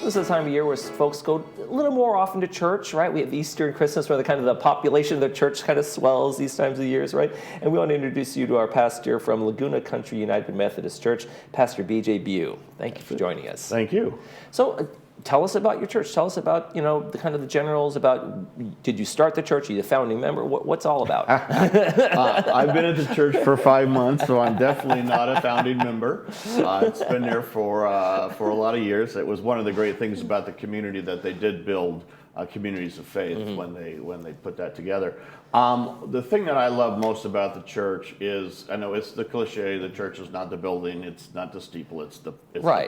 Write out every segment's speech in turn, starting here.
This is the time of year where folks go a little more often to church, right? We have Easter and Christmas where the population of the church kind of swells these times of years, right? And we want to introduce you to our pastor from Laguna Country United Methodist Church, Pastor B.J. Bew. Thank you for joining us. Thank you. So tell us about your church. Tell us about, the generals about, did you start the church? Are you a founding member? What's all about? I've been at the church for 5 months, so I'm definitely not a founding member. It's been there for a lot of years. It was one of the great things about the community that they did build communities of faith when they put that together. The thing that I love most about the church is, I know it's the cliche, the church is not the building, it's not the steeple, it's the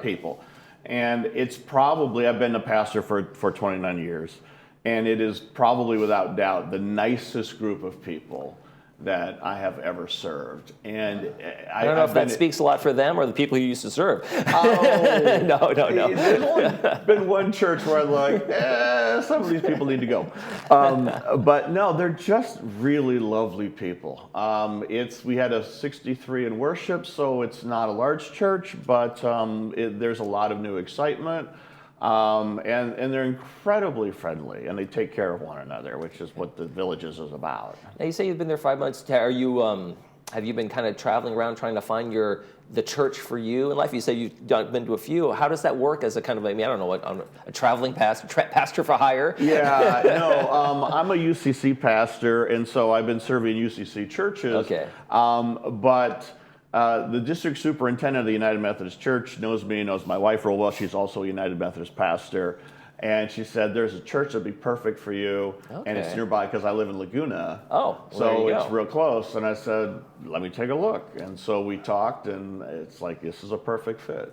people. And it's probably, I've been a pastor for 29 years, and it is probably without doubt the nicest group of people that I have ever served. And I don't know if that speaks a lot for them or the people you used to serve. Oh, no. There's only been one church where I'm like, some of these people need to go. But no, they're just really lovely people. We had a 63 in worship, so it's not a large church, but there's a lot of new excitement. And they're incredibly friendly, and they take care of one another, which is what the Villages is about. Now, you say you've been there 5 months. Are you? Have you been kind of traveling around trying to find the church for you in life? You say you've been to a few. How does that work as a kind of, I don't know, a traveling pastor for hire? Yeah, no, I'm a UCC pastor, and so I've been serving UCC churches. Okay. But the district superintendent of the United Methodist Church knows me, knows my wife real well. She's also a United Methodist pastor. And she said, there's a church that'd be perfect for you. Okay. And it's nearby because I live in Laguna. Oh, so it's real close. And I said, let me take a look. And so we talked, and it's like, this is a perfect fit.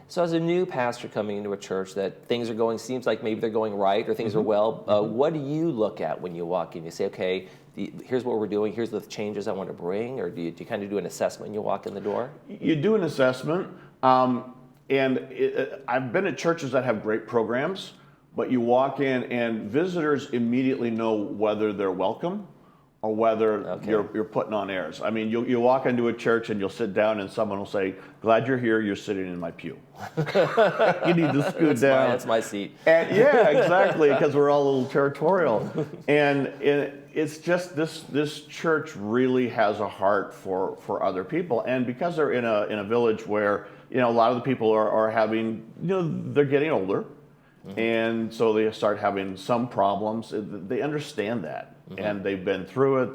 So as a new pastor coming into a church that things are going, seems like maybe they're going right or things are well, what do you look at when you walk in? You say, okay, here's what we're doing, here's the changes I want to bring, or do you kind of do an assessment when you walk in the door? You do an assessment, and I've been at churches that have great programs, but you walk in and visitors immediately know whether they're welcome or whether you're putting on airs. I mean, you walk into a church and you'll sit down and someone will say, glad you're here, you're sitting in my pew. You need to scoot down. That's my seat. And yeah, exactly, because we're all a little territorial. And it's just this church really has a heart for other people. And because they're in a village where, a lot of the people are having, they're getting older. And so they start having some problems. They understand that, and they've been through it.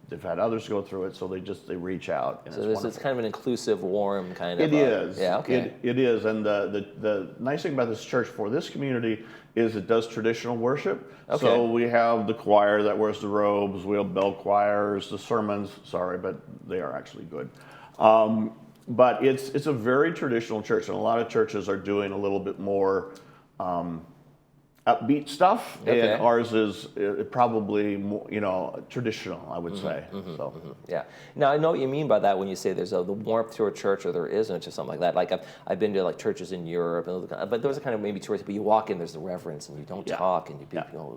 They've had others go through it, so they reach out. And so it's kind of an inclusive, warm kind of. It is. Yeah. Okay. It is, and the nice thing about this church for this community is it does traditional worship. Okay. So we have the choir that wears the robes. We have bell choirs, the sermons. Sorry, but they are actually good. But it's a very traditional church, and a lot of churches are doing a little bit more upbeat stuff, and ours is probably more, traditional, I would say. Yeah. Now I know what you mean by that when you say there's the warmth to a church or there isn't, or something like that. Like I've been to churches in Europe, but those are kind of maybe tourists. But you walk in, there's the reverence, and you don't talk, and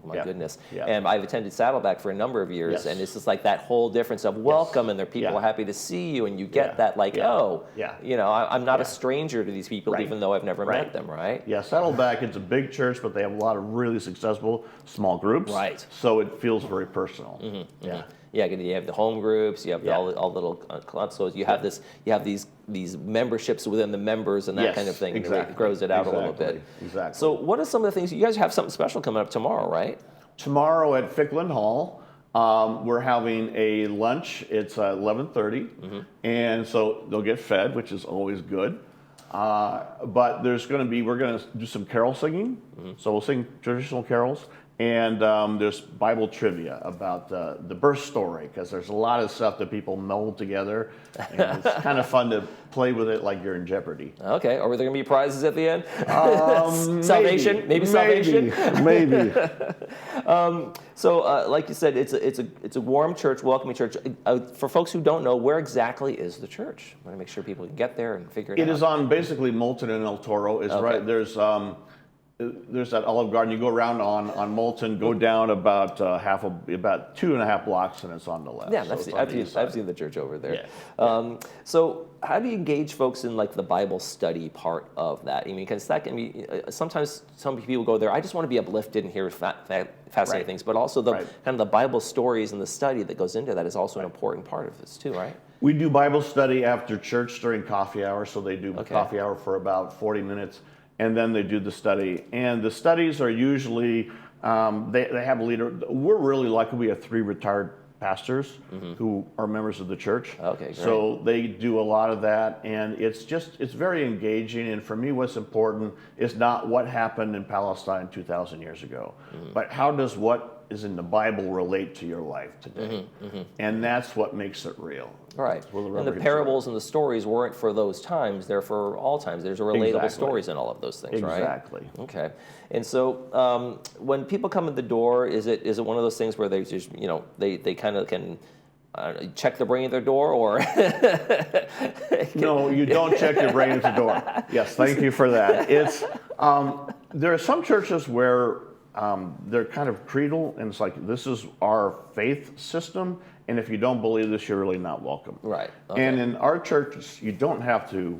my goodness. Yeah. And I've attended Saddleback for a number of years, and it's just like that whole difference of welcome, and their people are happy to see you, and you get that I'm not a stranger to these people, even though I've never met them, right? Yeah, Saddleback, it's a big church, but they have a lot of really successful small groups. Right. So it feels very personal. Yeah. Yeah, you have the home groups, you have all little clubs. So you have these memberships within the members and that kind of thing. Exactly. It grows it out a little bit. Exactly. So what are some of the things, you guys have something special coming up tomorrow, right? Tomorrow at Ficklin Hall, we're having a lunch. It's 11:30, and so they'll get fed, which is always good. But we're going to do some carol singing. So we'll sing traditional carols. And there's Bible trivia about the birth story, because there's a lot of stuff that people mold together. And it's kind of fun to play with it like you're in Jeopardy. Okay. Are there going to be prizes at the end? Salvation? Maybe salvation? Maybe. So like you said, it's a warm church, welcoming church. For folks who don't know, where exactly is the church? I want to make sure people can get there and figure it out. It is on basically Moulton and El Toro. Right. There's there's that Olive Garden. You go around on Moulton, go down about about 2.5 blocks, and it's on the left. Yeah, So I've seen the church over there. Yeah. So how do you engage folks in like the Bible study part of that? I mean, because that can be sometimes some people go there. I just want to be uplifted and hear fascinating things, but also the kind of the Bible stories and the study that goes into that is also an important part of this too, right? We do Bible study after church during coffee hour, so they do coffee hour for about 40 minutes. And then they do the study. And the studies are usually, they have a leader. We're really lucky we have 3 retired pastors who are members of the church. Okay, great. So they do a lot of that. And it's very engaging. And for me, what's important is not what happened in Palestine 2,000 years ago, but how does what is in the Bible relate to your life today? And that's what makes it real. Right. And the parables and the stories weren't for those times, they're for all times. There's relatable stories in all of those things, right? Exactly. Okay. And so when people come in the door, is it one of those things where they just, they kind of can check the brain at their door, or? No, you don't check your brain at the door. Yes, thank you for that. It's there are some churches where they're kind of creedal, and it's like, this is our faith system, and if you don't believe this, you're really not welcome. Right. Okay. And in our churches, you don't have to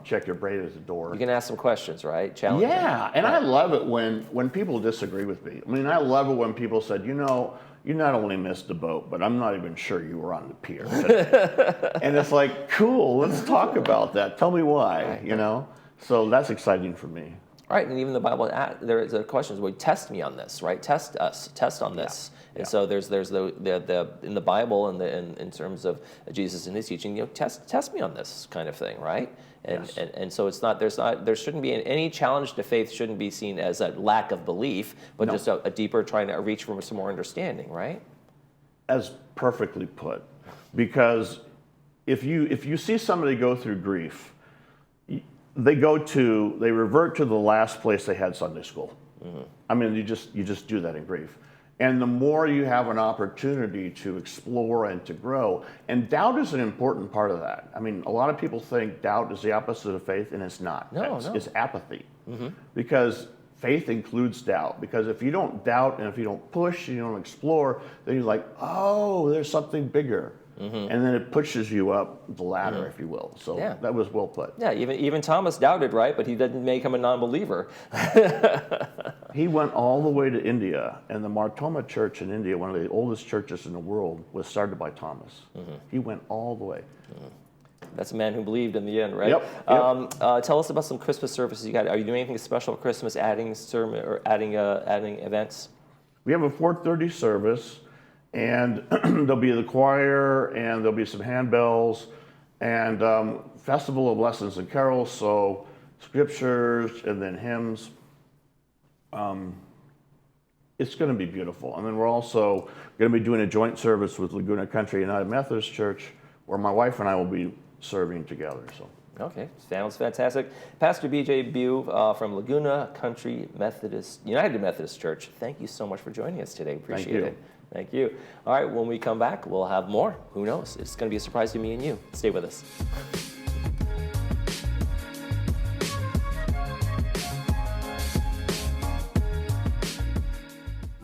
check your brain at the door. You can ask some questions, right? Challenge Yeah, and I love it when people disagree with me. I mean, I love it when people said, you not only missed the boat, but I'm not even sure you were on the pier today. And it's like, cool, let's talk about that. Tell me why, So that's exciting for me. Right, and even the Bible, there are questions where test me on this, right? Test on this. And so there's the in the Bible and in terms of Jesus and his teaching, test me on this kind of thing, right? And so it's not there shouldn't be any challenge to faith shouldn't be seen as a lack of belief, but just a deeper trying to reach for some more understanding, right? As perfectly put, because if you see somebody go through grief, they revert to the last place they had Sunday school. I mean, you just do that in grief. And the more you have an opportunity to explore and to grow, and doubt is an important part of that. I mean, a lot of people think doubt is the opposite of faith, and it's not. No. It's apathy. Because faith includes doubt. Because if you don't doubt and if you don't push and you don't explore, then you're like, oh, there's something bigger. And then it pushes you up the ladder, if you will. So that was well put. Yeah, even Thomas doubted, right? But he didn't make him a non-believer. He went all the way to India, and the Martoma Church in India, one of the oldest churches in the world, was started by Thomas. He went all the way. That's a man who believed in the end, right? Yep. Tell us about some Christmas services you got. Are you doing anything special for Christmas, adding sermon or adding events? We have a 4:30 service. And there'll be the choir, and there'll be some handbells, and festival of lessons and carols, so scriptures and then hymns. It's going to be beautiful. And then we're also going to be doing a joint service with Laguna Country United Methodist Church, where my wife and I will be serving together. So. Okay, sounds fantastic. Pastor B.J. Bew from Laguna Country United Methodist Church, thank you so much for joining us today. Appreciate it. Thank you. All right, when we come back, we'll have more. Who knows? It's going to be a surprise to me and you. Stay with us.